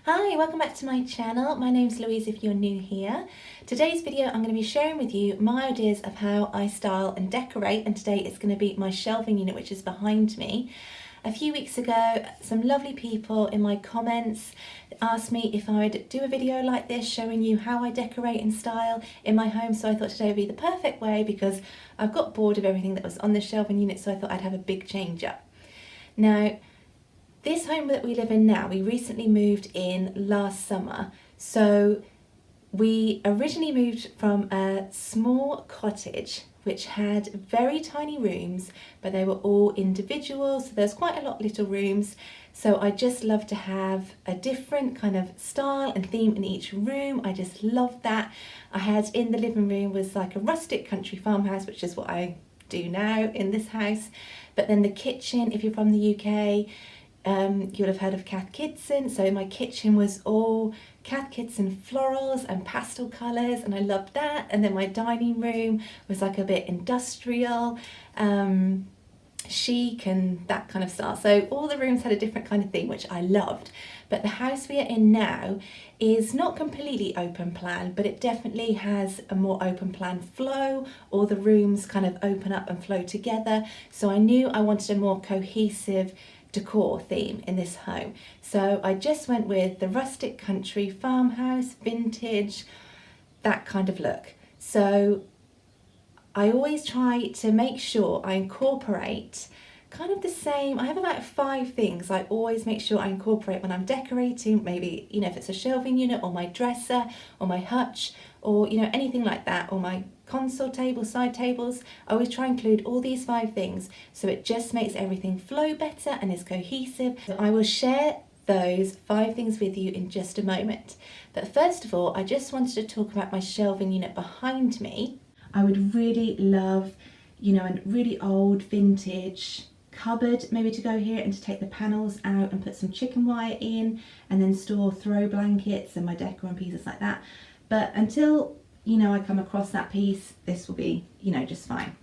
Hi, welcome back to my channel. My name's Louise if you're new here. Today's video I'm going to be sharing with you my ideas of how I style and decorate, and today it's going to be my shelving unit which is behind me. A few weeks ago some lovely people in my comments asked me if I'd do a video like this showing you how I decorate and style in my home, so I thought today would be the perfect way because I've got bored of everything that was on the shelving unit, so I thought I'd have a big change up. Now, this home that we live in now, we recently moved in last summer. So we originally moved from a small cottage which had very tiny rooms, but they were all individual. So there's quite a lot of little rooms. So I just love to have a different kind of style and theme in each room. I just love that. I had in the living room was like a rustic country farmhouse, which is what I do now in this house. But then the kitchen, if you're from the UK, you'll have heard of Cath Kidston. So my kitchen was all Cath Kidston florals and pastel colours, and I loved that. And then my dining room was like a bit industrial, chic and that kind of style. So all the rooms had a different kind of theme, which I loved. But the house we are in now is not completely open plan, but it definitely has a more open plan flow. All the rooms kind of open up and flow together. So I knew I wanted a more cohesive decor theme in this home. So I just went with the rustic country farmhouse, vintage, that kind of look. So I always try to make sure I incorporate kind of the same. I have about 5 things I always make sure I incorporate when I'm decorating, maybe, you know, if it's a shelving unit or my dresser or my hutch or, you know, anything like that, or my console table, side tables. I always try and include all these 5 things so it just makes everything flow better and is cohesive. So I will share those 5 things with you in just a moment. But first of all, I just wanted to talk about my shelving unit behind me. I would really love, you know, a really old vintage cupboard maybe to go here and to take the panels out and put some chicken wire in and then store throw blankets and my decor and pieces like that. But until, you know, I come across that piece, this will be, you know, just fine.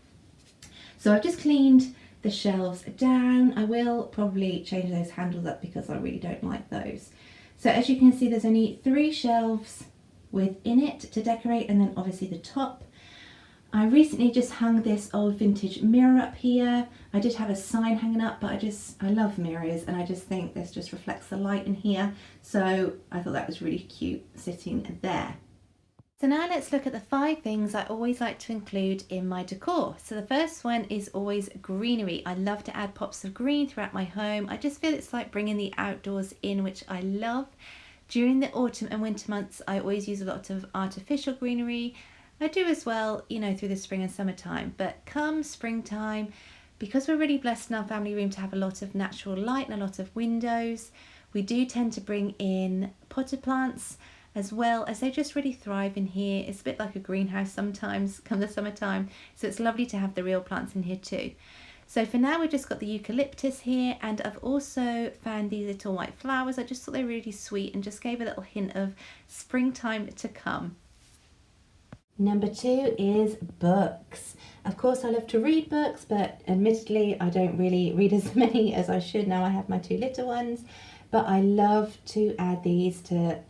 So I've just cleaned the shelves down. I will probably change those handles up because I really don't like those. So as you can see, there's only 3 shelves within it to decorate, and then obviously the top. I recently just hung this old vintage mirror up here. I did have a sign hanging up, but I love mirrors, and I just think this just reflects the light in here. So I thought that was really cute sitting there. So now let's look at the 5 things I always like to include in my decor. So the first one is always greenery. I love to add pops of green throughout my home. I just feel it's like bringing the outdoors in, which I love. During the autumn and winter months, I always use a lot of artificial greenery. I do as well, you know, through the spring and summertime. But come springtime, because we're really blessed in our family room to have a lot of natural light and a lot of windows, we do tend to bring in potted plants, as well as they just really thrive in here. It's a bit like a greenhouse sometimes come the summertime, so it's lovely to have the real plants in here too. So for now we've just got the eucalyptus here, and I've also found these little white flowers. I just thought they were really sweet and just gave a little hint of springtime to come. Number 2 is books. Of course I love to read books, but admittedly I don't really read as many as I should now I have my 2 little ones, but I love to add these to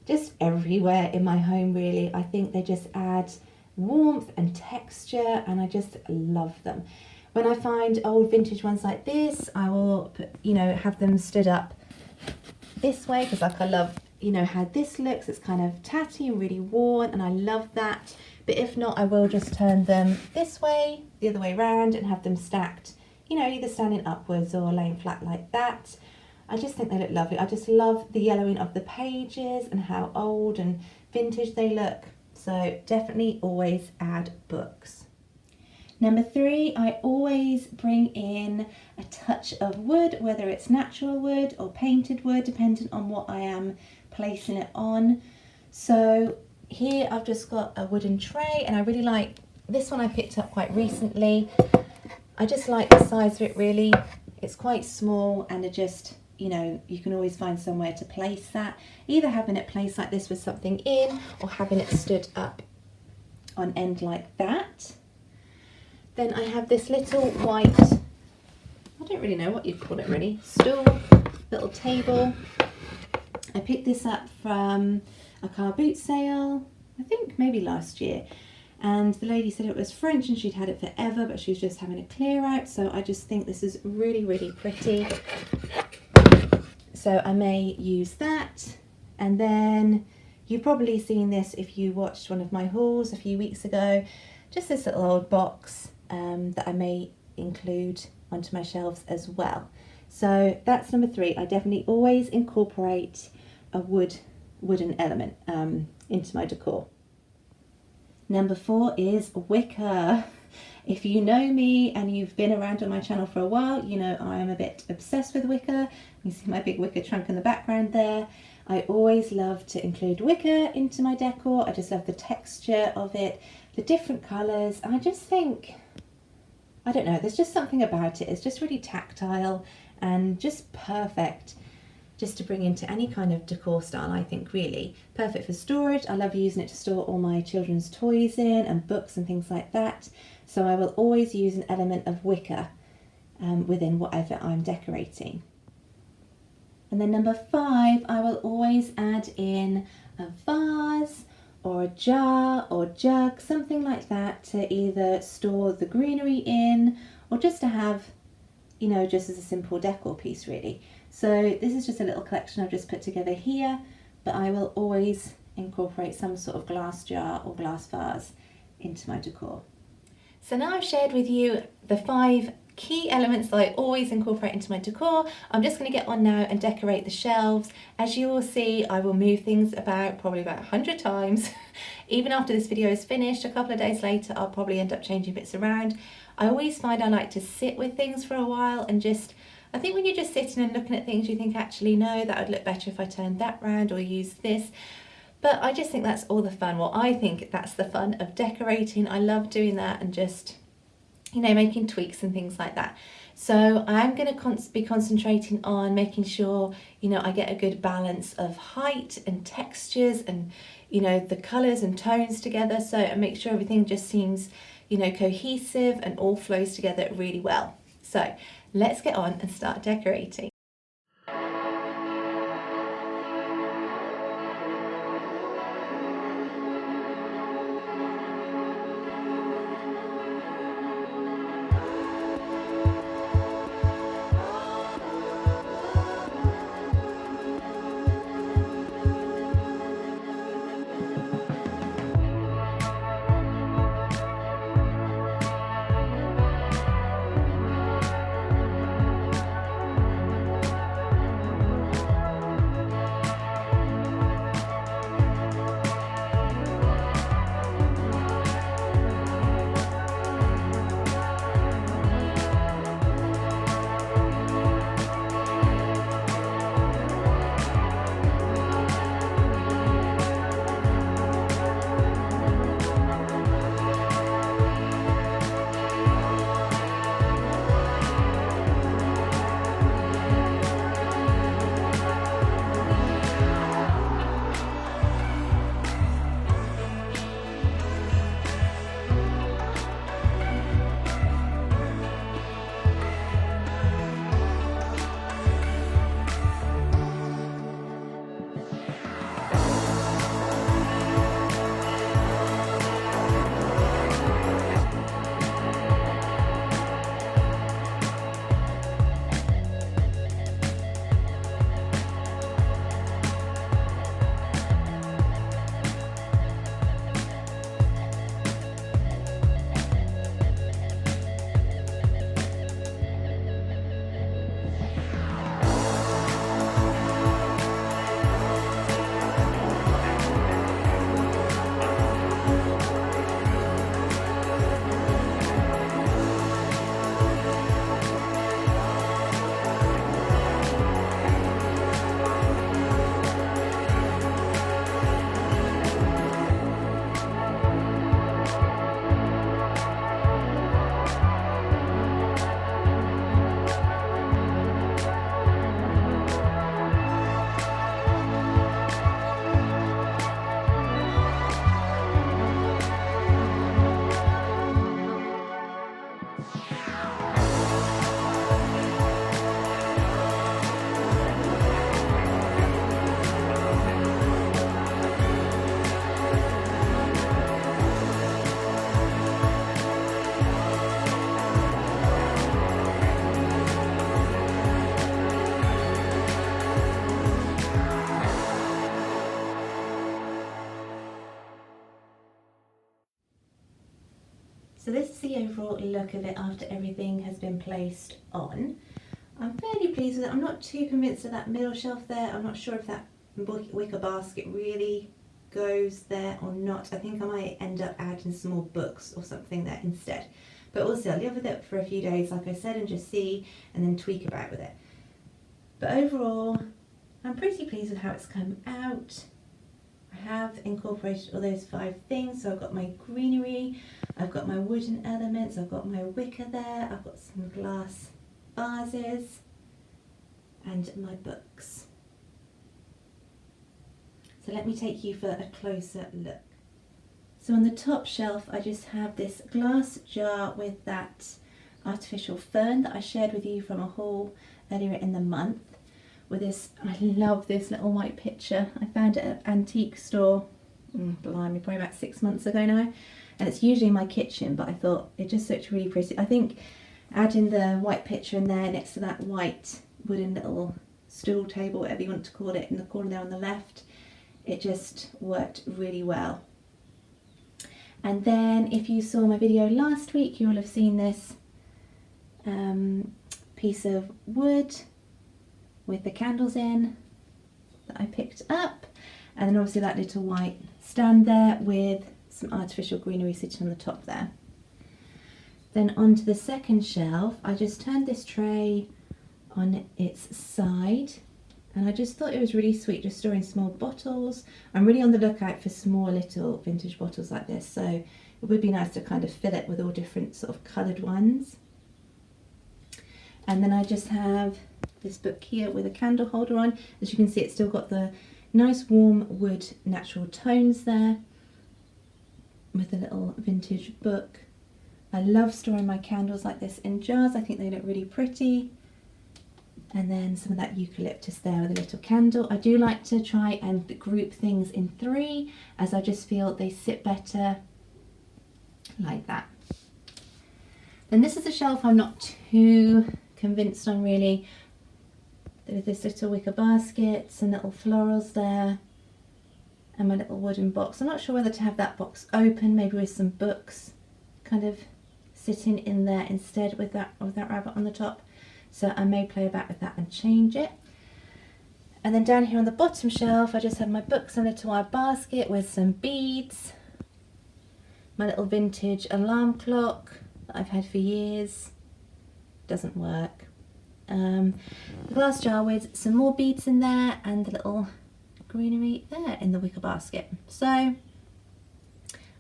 just everywhere in my home really. I think they just add warmth and texture, and I just love them. When I find old vintage ones like this, I will put, you know, have them stood up this way because like I love, you know, how this looks. It's kind of tatty and really worn, and I love that. But if not, I will just turn them this way, the other way around, and have them stacked, you know, either standing upwards or laying flat like that. I just think they look lovely. I just love the yellowing of the pages and how old and vintage they look. So definitely always add books. Number 3, I always bring in a touch of wood, whether it's natural wood or painted wood, depending on what I am placing it on. So here I've just got a wooden tray, and I really like this one. I picked up quite recently. I just like the size of it really. It's quite small, and it just, you know, you can always find somewhere to place that, either having it placed like this with something in or having it stood up on end like that. Then I have this little white, I don't really know what you'd call it really, stool, little table, I picked this up from a car boot sale, I think maybe last year. And the lady said it was French and she'd had it forever, but she was just having a clear out. So I just think this is really, really pretty. So I may use that. And then you've probably seen this if you watched one of my hauls a few weeks ago. Just this little old box that I may include onto my shelves as well. So that's number 3. I definitely always incorporate a wooden element into my decor. Number 4 is wicker. If you know me and you've been around on my channel for a while, you know I am a bit obsessed with wicker. You see my big wicker trunk in the background there. I always love to include wicker into my decor. I just love the texture of it, the different colours. I just think, I don't know, there's just something about it. It's just really tactile and just perfect just to bring into any kind of decor style, I think, really. Perfect for storage. I love using it to store all my children's toys in and books and things like that. So I will always use an element of wicker within whatever I'm decorating. And then number 5, I will always add in a vase or a jar or jug, something like that, to either store the greenery in or just to have, you know, just as a simple decor piece really. So this is just a little collection I've just put together here, but I will always incorporate some sort of glass jar or glass vase into my decor. So now I've shared with you the 5 key elements that I always incorporate into my decor. I'm just going to get on now and decorate the shelves. As you will see, I will move things about probably about 100 times. Even after this video is finished, a couple of days later, I'll probably end up changing bits around. I always find I like to sit with things for a while and just, I think when you're just sitting and looking at things, you think, actually, no, that would look better if I turned that round or used this. But I just think that's all the fun. Well, I think that's the fun of decorating. I love doing that and just, you know, making tweaks and things like that. So I'm going to be concentrating on making sure, you know, I get a good balance of height and textures and, you know, the colours and tones together. So I make sure everything just seems, you know, cohesive and all flows together really well. So let's get on and start decorating. So this is the overall look of it after everything has been placed on. I'm fairly pleased with it. I'm not too convinced of that middle shelf there. I'm not sure if that wicker basket really goes there or not. I think I might end up adding some more books or something there instead. But also I'll live with it for a few days, like I said, and just see and then tweak about with it. But overall, I'm pretty pleased with how it's come out. I have incorporated all those 5 things. So I've got my greenery, I've got my wooden elements, I've got my wicker there, I've got some glass vases and my books. So let me take you for a closer look. So on the top shelf I just have this glass jar with that artificial fern that I shared with you from a haul earlier in the month. With this, I love this little white picture. I found it at an antique store, blimey, probably about 6 months ago now. And it's usually in my kitchen, but I thought it just looked really pretty. I think adding the white picture in there next to that white wooden little stool table, whatever you want to call it, in the corner there on the left, it just worked really well. And then if you saw my video last week, you will have seen this piece of wood with the candles in that I picked up, and then obviously that little white stand there with some artificial greenery sitting on the top there. Then onto the second shelf, I just turned this tray on its side, and I just thought it was really sweet just storing small bottles. I'm really on the lookout for small little vintage bottles like this, so it would be nice to kind of fill it with all different sort of coloured ones. And then I just have this book here with a candle holder on. As you can see, it's still got the nice warm wood natural tones there with a little vintage book. I love storing my candles like this in jars. I think they look really pretty. And then some of that eucalyptus there with a little candle. I do like to try and group things in 3, as I just feel they sit better like that. Then this is a shelf I'm not too convinced on really. There's this little wicker basket, some little florals there, and my little wooden box. I'm not sure whether to have that box open, maybe with some books kind of sitting in there instead with that rabbit on the top. So I may play about with that and change it. And then down here on the bottom shelf, I just have my books in a little wire basket with some beads, my little vintage alarm clock that I've had for years. Doesn't work. The glass jar with some more beads in there, and the little greenery there in the wicker basket. So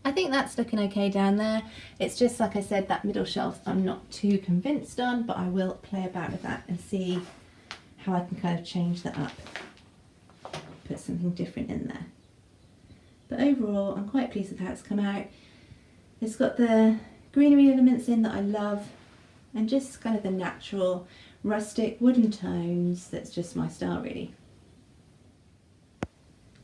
I think that's looking okay down there. It's just, like I said, that middle shelf I'm not too convinced on, but I will play about with that and see how I can kind of change that up, put something different in there. But overall, I'm quite pleased with how it's come out. It's got the greenery elements in that I love, and just kind of the natural rustic wooden tones. That's just my style really.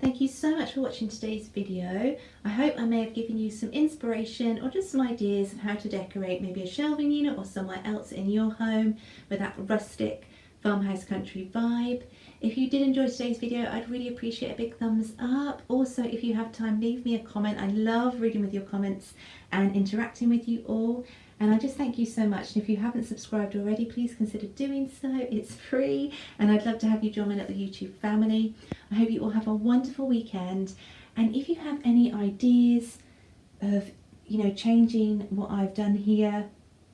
Thank you so much for watching today's video. I hope I may have given you some inspiration or just some ideas of how to decorate maybe a shelving unit or somewhere else in your home with that rustic farmhouse country vibe. If you did enjoy today's video, I'd really appreciate a big thumbs up. Also, if you have time, leave me a comment. I love reading with your comments and interacting with you all. And I just thank you so much. And if you haven't subscribed already, please consider doing so. It's free, and I'd love to have you join my little YouTube family. I hope you all have a wonderful weekend. And if you have any ideas of, changing what I've done here,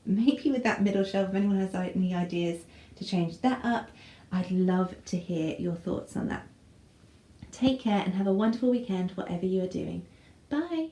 maybe with that middle shelf, if anyone has any ideas to change that up, I'd love to hear your thoughts on that. Take care and have a wonderful weekend, whatever you are doing. Bye.